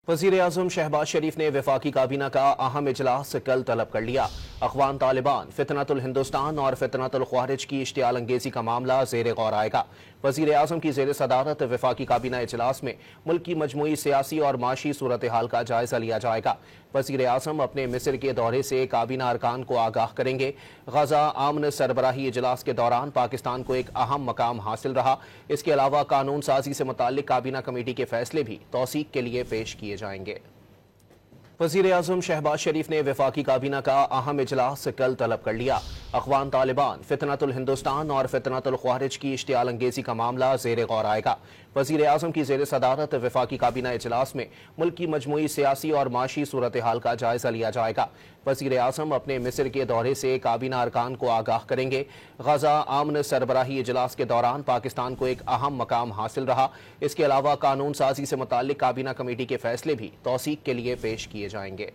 वज़ीर-ए-आज़म शहबाज शरीफ ने वफाकी काबीना का अहम इजलास कल तलब कर लिया। अख़वान तालिबान, फितनतुल हिंदुस्तान और फितनतुल ख्वारिज की इश्तियाल अंगेज़ी का मामला ज़ेर गौर आएगा। वज़ीर-ए-आज़म की ज़ेर सदारत वफाकी काबीना इजलास में मुल्क की मजमूई सियासी और माशी सूरत हाल का जायज़ा लिया जाएगा। वज़ीर-ए-आज़म अपने मिस्र के दौरे से काबीना अरकान को आगाह करेंगे। गजा आमन सरबराही इजलास के दौरान पाकिस्तान को एक अहम मकाम हासिल रहा। इसके अलावा कानून साजी से मुताल्लिक काबीना कमेटी के फैसले भी तौसीक के लिए पेश किए जाएंगे। वज़ीर-ए-आज़म शहबाज शरीफ ने वफाकी काबीना का अहम इजलास कल तलब कर लिया। अख़वान तालिबान, फितनतुल हिंदुस्तान और फितनतुल ख्वारिज की इश्तियाल अंगेज़ी का मामला ज़ेर गौर आएगा। वज़ीर-ए-आज़म की ज़ेर सदारत वफाकी काबीना इजलास में मुल्क की मजमूई सियासी और माशी सूरत हाल का जायज़ा लिया जाएगा। वज़ीर-ए-आज़म अपने मिस्र के दौरे से काबीना अरकान को आगाह करेंगे। गजा आमन सरबराही इजलास के दौरान पाकिस्तान को एक अहम मकाम हासिल रहा। इसके अलावा कानून साजी से मुताल्लिक काबीना कमेटी के फैसले भी तौसीक के लिए पेश किए जाएंगे।